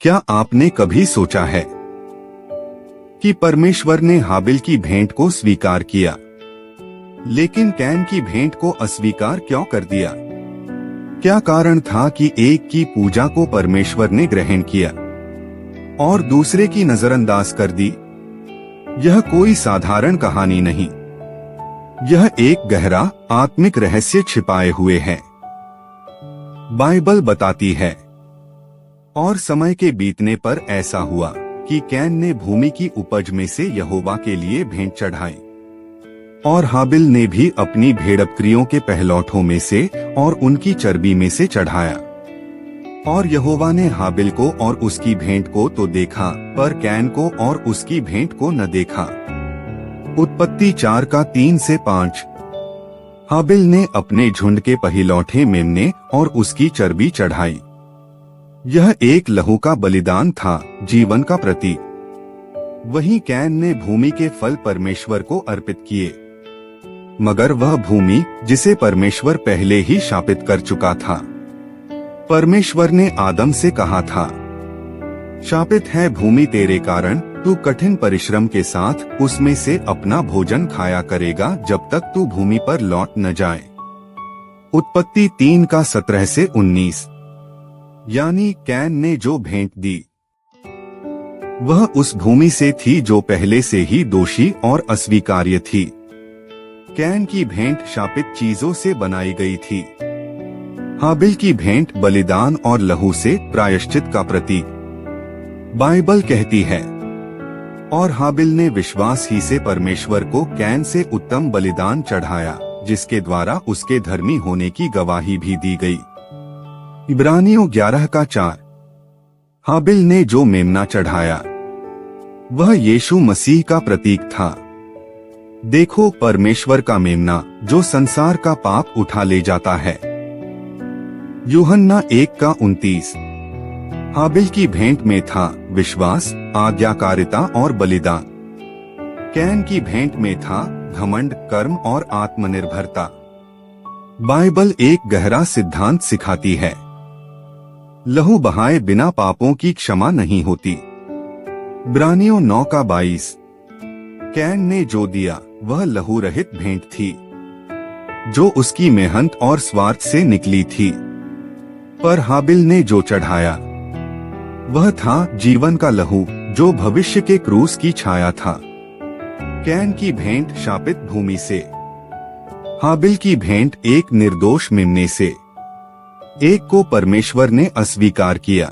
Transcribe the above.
क्या आपने कभी सोचा है कि परमेश्वर ने हाबिल की भेंट को स्वीकार किया, लेकिन कैन की भेंट को अस्वीकार क्यों कर दिया? क्या कारण था कि एक की पूजा को परमेश्वर ने ग्रहण किया और दूसरे की नजरअंदाज कर दी? यह कोई साधारण कहानी नहीं, यह एक गहरा आत्मिक रहस्य छिपाए हुए है। बाइबल बताती है, और समय के बीतने पर ऐसा हुआ कि कैन ने भूमि की उपज में से यहोवा के लिए भेंट चढ़ाई, और हाबिल ने भी अपनी भेड़बकरियों के पहलौठों में से और उनकी चर्बी में से चढ़ाया। और यहोवा ने हाबिल को और उसकी भेंट को तो देखा, पर कैन को और उसकी भेंट को न देखा। उत्पत्ति 4:3-5। हाबिल ने अपने झुंड के पहिलौठे मेमने और उसकी चर्बी चढ़ाई। यह एक लहू का बलिदान था, जीवन का प्रतीक। वहीं कैन ने भूमि के फल परमेश्वर को अर्पित किए, मगर वह भूमि जिसे परमेश्वर पहले ही शापित कर चुका था। परमेश्वर ने आदम से कहा था, शापित है भूमि तेरे कारण, तू कठिन परिश्रम के साथ उसमें से अपना भोजन खाया करेगा जब तक तू भूमि पर लौट न जाए। उत्पत्ति 3:17-19। यानी कैन ने जो भेंट दी वह उस भूमि से थी जो पहले से ही दोषी और अस्वीकार्य थी। कैन की भेंट शापित चीजों से बनाई गई थी। हाबिल की भेंट बलिदान और लहू से प्रायश्चित का प्रतीक। बाइबल कहती है, और हाबिल ने विश्वास ही से परमेश्वर को कैन से उत्तम बलिदान चढ़ाया, जिसके द्वारा उसके धर्मी होने की गवाही भी दी गई। इब्रानियों 11:4। हाबिल ने जो मेमना चढ़ाया वह यीशु मसीह का प्रतीक था। देखो, परमेश्वर का मेमना जो संसार का पाप उठा ले जाता है। यूहन्ना 1:29। हाबिल की भेंट में था विश्वास, आज्ञाकारिता और बलिदान। कैन की भेंट में था घमंड, कर्म और आत्मनिर्भरता। बाइबल एक गहरा सिद्धांत सिखाती है, लहू बहाए बिना पापों की क्षमा नहीं होती। इब्रानियों 9:22। कैन ने जो दिया वह लहू रहित भेंट थी, जो उसकी मेहनत और स्वार्थ से निकली थी। पर हाबिल ने जो चढ़ाया वह था जीवन का लहू, जो भविष्य के क्रूस की छाया था। कैन की भेंट शापित भूमि से, हाबिल की भेंट एक निर्दोष मेमने से। एक को परमेश्वर ने अस्वीकार किया,